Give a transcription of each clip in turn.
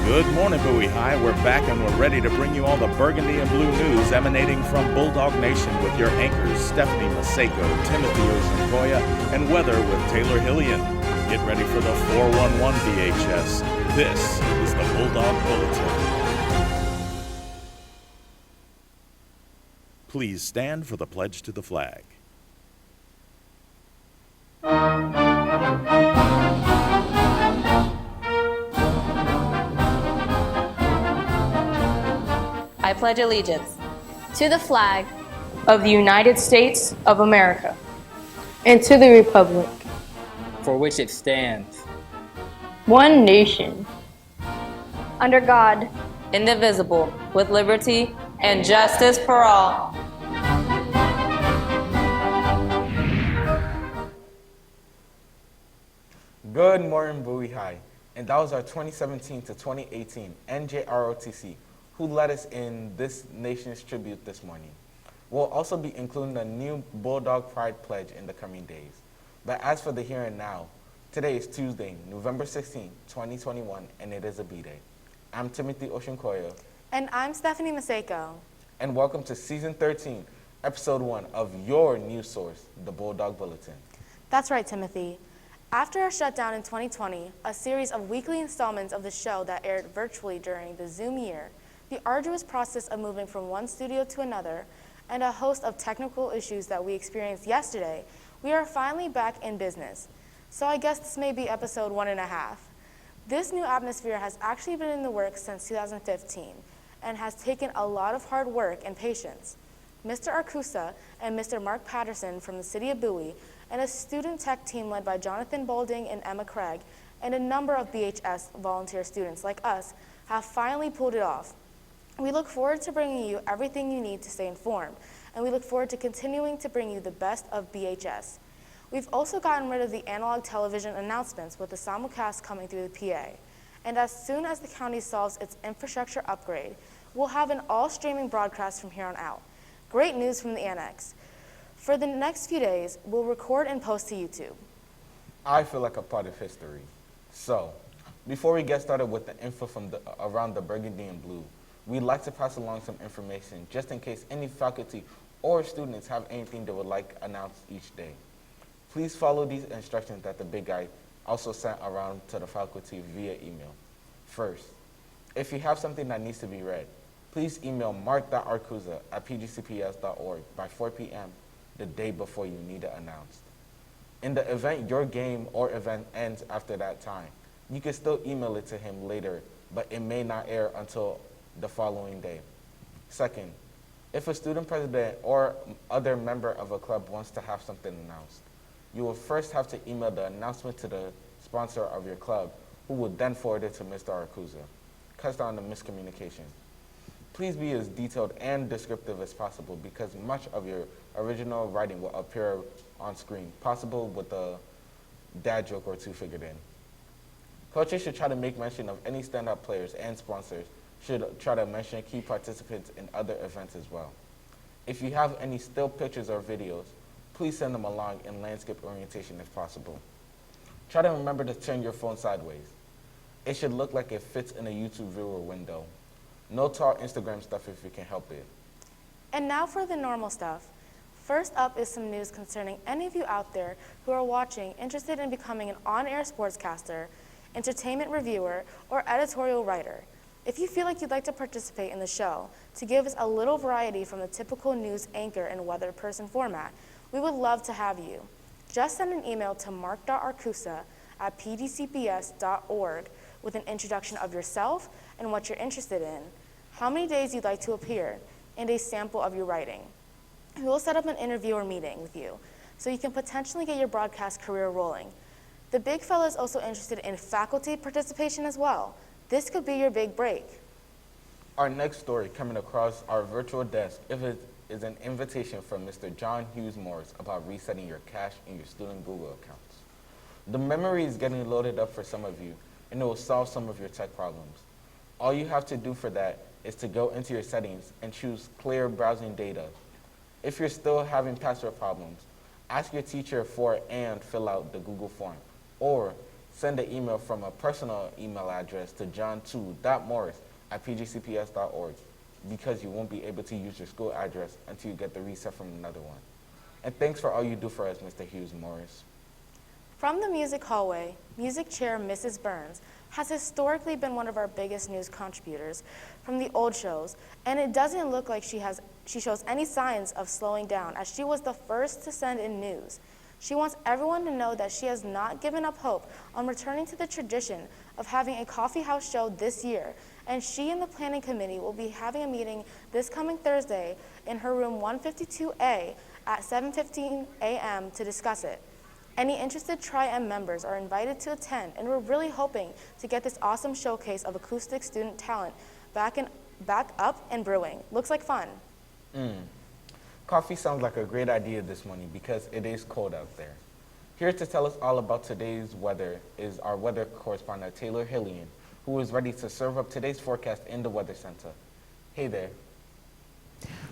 Good morning, Bowie High. We're back and we're ready to bring you all the Burgundy and Blue news emanating from Bulldog Nation with your anchors, Stephanie Maceiko, Timothy Oshukoya, and weather with Tayler Hillian. Get ready for the 411 BHS. This is the Bulldog Bulletin. Please stand for the pledge to the flag. I pledge allegiance to the flag of the United States of America and to the republic for which it stands, one nation, under God, indivisible, with liberty and justice for all. Good morning, Bowie High. And that was our 2017 to 2018 NJROTC, who led us in this nation's tribute this morning. We'll also be including a new Bulldog Pride pledge in the coming days. But as for the here and now, today is Tuesday, November 16, 2021, and it is a B-Day. I'm Timothy Oshukoya. And I'm Stephanie Maceiko. And welcome to Season 13, Episode 1 of your news source, the Bulldog Bulletin. That's right, Timothy. After our shutdown in 2020, a series of weekly installments of the show that aired virtually during the Zoom year, the arduous process of moving from one studio to another, and a host of technical issues that we experienced yesterday, we are finally back in business. So I guess this may be episode 1.5. This new atmosphere has actually been in the works since 2015 and has taken a lot of hard work and patience. Mr. Arcusa and Mr. Mark Patterson from the city of Bowie and a student tech team led by Jonathan Boulding and Emma Craig and a number of BHS volunteer students like us have finally pulled it off. We look forward to bringing you everything you need to stay informed, and we look forward to continuing to bring you the best of BHS. We've also gotten rid of the analog television announcements with the simulcast coming through the PA. And as soon as the county solves its infrastructure upgrade, we'll have an all-streaming broadcast from here on out. Great news from the annex. For the next few days, we'll record and post to YouTube. I feel like a part of history. So, before we get started with the info from around the Burgundy and Blue, we'd like to pass along some information just in case any faculty or students have anything they would like announced each day. Please follow these instructions that the big guy also sent around to the faculty via email. First, if you have something that needs to be read, please email mark.arcusa@pgcps.org by 4 p.m. the day before you need it announced. In the event your game or event ends after that time, you can still email it to him later, but it may not air until the following day. Second, if a student president or other member of a club wants to have something announced, you will first have to email the announcement to the sponsor of your club, who will then forward it to Mr. Arcusa. Cuts down the miscommunication. Please be as detailed and descriptive as possible because much of your original writing will appear on screen, possible with a dad joke or two figured in. Coaches should try to make mention of any standout players and sponsors should try to mention key participants in other events as well. If you have any still pictures or videos, please send them along in landscape orientation if possible. Try to remember to turn your phone sideways. It should look like it fits in a YouTube viewer window. No tall Instagram stuff if you can help it. And now for the normal stuff. First up is some news concerning any of you out there who are watching interested in becoming an on-air sportscaster, entertainment reviewer, or editorial writer. If you feel like you'd like to participate in the show to give us a little variety from the typical news anchor and weather person format, we would love to have you. Just send an email to mark.arcusa@pdcps.org with an introduction of yourself and what you're interested in, how many days you'd like to appear, and a sample of your writing. We will set up an interview or meeting with you so you can potentially get your broadcast career rolling. The big fella is also interested in faculty participation as well. This could be your big break. Our next story coming across our virtual desk is an invitation from Mr. John Hughes Morris about resetting your cache in your student Google accounts. The memory is getting loaded up for some of you, and it will solve some of your tech problems. All you have to do for that is to go into your settings and choose clear browsing data. If you're still having password problems, ask your teacher for and fill out the Google form, or send an email from a personal email address to john2.morris@pgcps.org because you won't be able to use your school address until you get the reset from another one. And thanks for all you do for us, Mr. Hughes Morris. From the music hallway, music chair Mrs. Burns has historically been one of our biggest news contributors from the old shows, and it doesn't look like she shows any signs of slowing down, as she was the first to send in news. She wants everyone to know that she has not given up hope on returning to the tradition of having a coffee house show this year, and she and the planning committee will be having a meeting this coming Thursday in her room 152A at 7:15 a.m. to discuss it. Any interested Tri-M members are invited to attend, and we're really hoping to get this awesome showcase of acoustic student talent back up and brewing. Looks like fun. Coffee sounds like a great idea this morning because it is cold out there. Here to tell us all about today's weather is our weather correspondent, Tayler Hillian, who is ready to serve up today's forecast in the Weather Center. Hey there.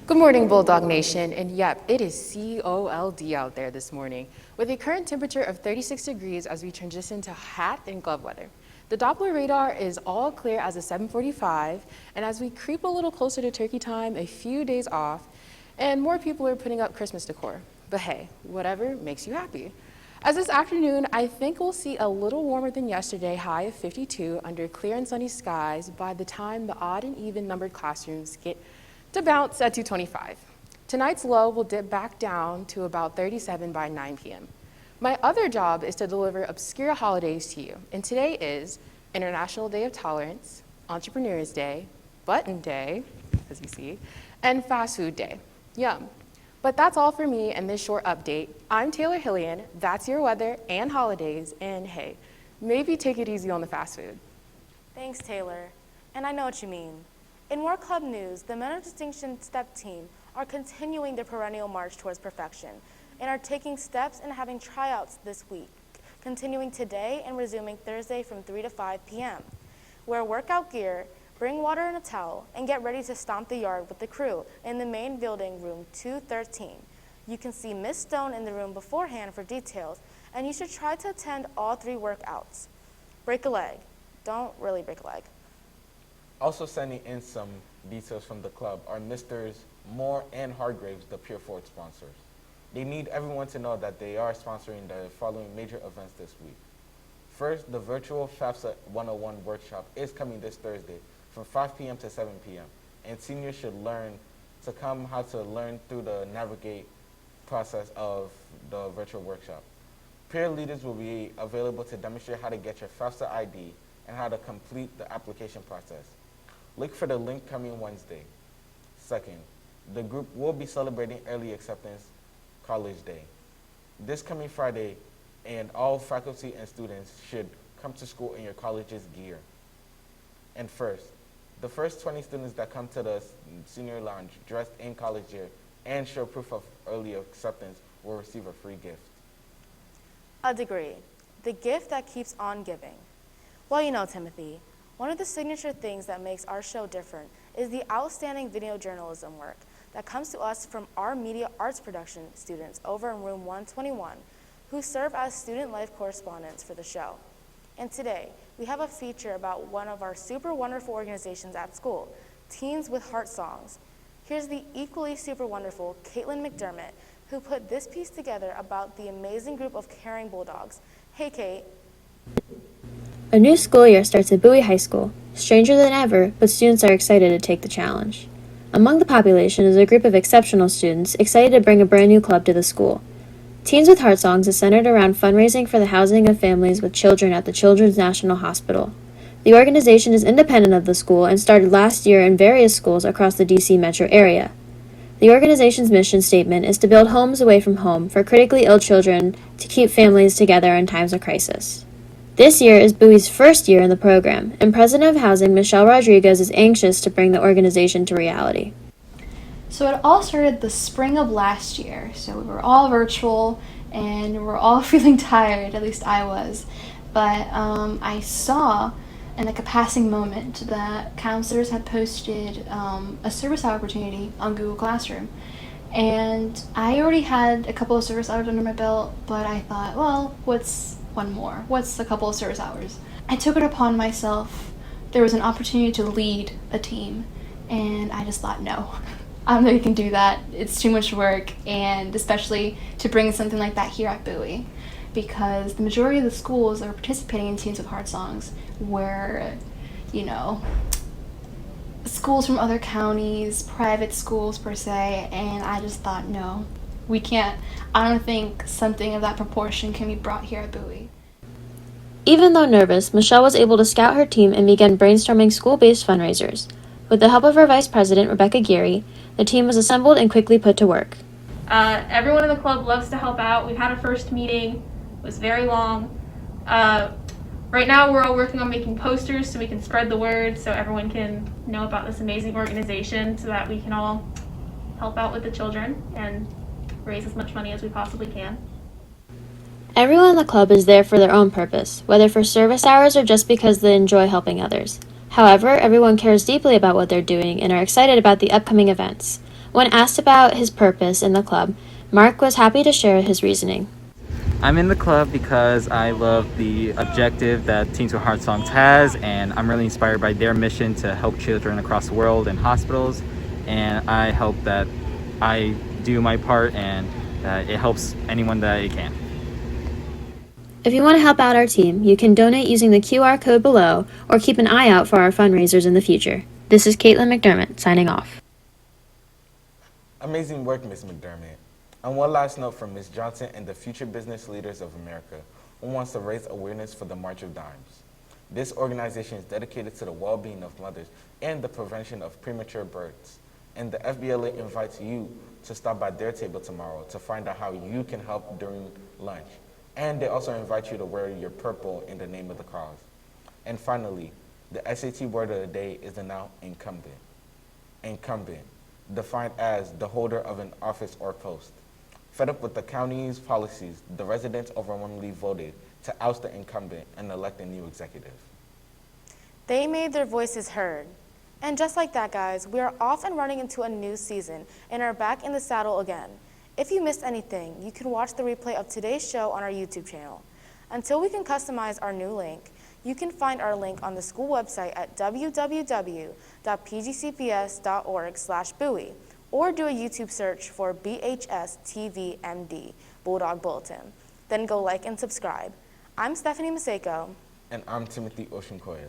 Good morning, Bulldog Nation, and yep, it is cold out there this morning, with a current temperature of 36 degrees as we transition to hat and glove weather. The Doppler radar is all clear as of 7:45, and as we creep a little closer to turkey time, a few days off, and more people are putting up Christmas decor. But hey, whatever makes you happy. As this afternoon, I think we'll see a little warmer than yesterday, high of 52 under clear and sunny skies by the time the odd and even numbered classrooms get to bounce at 225. Tonight's low will dip back down to about 37 by 9 p.m. My other job is to deliver obscure holidays to you, and today is International Day of Tolerance, Entrepreneur's Day, Button Day, as you see, and Fast Food Day. Yum. But that's all for me in this short update. I'm Tayler Hillian, that's your weather and holidays, and hey, maybe take it easy on the fast food. Thanks, Taylor. And I know what you mean. In more club news, the Men of Distinction STEP team are continuing their perennial march towards perfection and are taking steps and having tryouts this week, continuing today and resuming Thursday from 3 to 5 p.m. Wear workout gear, bring water and a towel, and get ready to stomp the yard with the crew in the main building, room 213. You can see Miss Stone in the room beforehand for details, and you should try to attend all 3 workouts. Break a leg. Don't really break a leg. Also sending in some details from the club are Misters Moore and Hargraves, the Pure Ford sponsors. They need everyone to know that they are sponsoring the following major events this week. First, the virtual FAFSA 101 workshop is coming this Thursday from 5 p.m. to 7 p.m. and seniors should learn to come how to learn through the navigate process of the virtual workshop. Peer leaders will be available to demonstrate how to get your FAFSA ID and how to complete the application process. Look for the link coming Wednesday. Second, the group will be celebrating Early Acceptance College Day this coming Friday, and all faculty and students should come to school in your college's gear. And first, the first 20 students that come to the senior lounge dressed in college gear and show proof of early acceptance will receive a free gift. A degree, the gift that keeps on giving. Well, you know, Timothy, one of the signature things that makes our show different is the outstanding video journalism work that comes to us from our media arts production students over in room 121, who serve as student life correspondents for the show. And today, we have a feature about one of our super wonderful organizations at school, Teens with Heart Songs. Here's the equally super wonderful Caitlin McDermott, who put this piece together about the amazing group of caring bulldogs. Hey, Kate. A new school year starts at Bowie High School. Stranger than ever, but students are excited to take the challenge. Among the population is a group of exceptional students excited to bring a brand new club to the school. Teens with Heart Songs is centered around fundraising for the housing of families with children at the Children's National Hospital. The organization is independent of the school and started last year in various schools across the DC metro area. The organization's mission statement is to build homes away from home for critically ill children to keep families together in times of crisis. This year is Bowie's first year in the program, and President of Housing Michelle Rodriguez is anxious to bring the organization to reality. So it all started the spring of last year. So we were all virtual and we're all feeling tired, at least I was. But I saw in like a passing moment that counselors had posted a service opportunity on Google Classroom. And I already had a couple of service hours under my belt, but I thought, well, what's one more. What's a couple of service hours? I took it upon myself. There was an opportunity to lead a team, and I just thought, no, I don't think I can do that. It's too much work, and especially to bring something like that here at Bowie, because the majority of the schools that are participating in Teens with Heart Songs were, schools from other counties, private schools per se, and I just thought, no, we can't. I don't think something of that proportion can be brought here at Bowie. Even though nervous, Michelle was able to scout her team and began brainstorming school-based fundraisers. With the help of her vice president, Rebecca Geary, the team was assembled and quickly put to work. Everyone in the club loves to help out. We've had a first meeting. It was very long. Right now we're all working on making posters so we can spread the word so everyone can know about this amazing organization so that we can all help out with the children and raise as much money as we possibly can. Everyone in the club is there for their own purpose, whether for service hours or just because they enjoy helping others. However, everyone cares deeply about what they're doing and are excited about the upcoming events. When asked about his purpose in the club, Mark was happy to share his reasoning. I'm in the club because I love the objective that Teens with Heart Songs has, and I'm really inspired by their mission to help children across the world in hospitals, and I hope that I do my part and that it helps anyone that it can. If you want to help out our team, you can donate using the QR code below or keep an eye out for our fundraisers in the future. This is Caitlin McDermott signing off. Amazing work, Ms. McDermott. And one last note from Ms. Johnson and the Future Business Leaders of America, who wants to raise awareness for the March of Dimes. This organization is dedicated to the well-being of mothers and the prevention of premature births. And the FBLA invites you to stop by their table tomorrow to find out how you can help during lunch. And they also invite you to wear your purple in the name of the cause. And finally, the SAT word of the day is the noun incumbent. Incumbent, defined as the holder of an office or post. Fed up with the county's policies, the residents overwhelmingly voted to oust the incumbent and elect a new executive. They made their voices heard. And just like that, guys, we are off and running into a new season and are back in the saddle again. If you missed anything, you can watch the replay of today's show on our YouTube channel. Until we can customize our new link, you can find our link on the school website at www.pgcps.org/Bowie, or do a YouTube search for BHSTVMD, Bulldog Bulletin. Then go like and subscribe. I'm Stephanie Maceiko. And I'm Timothy Oshukoya.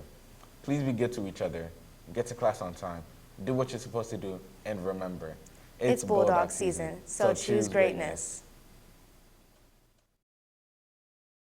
Please be good to each other, get to class on time, do what you're supposed to do, and remember, It's Bulldog season, so choose greatness.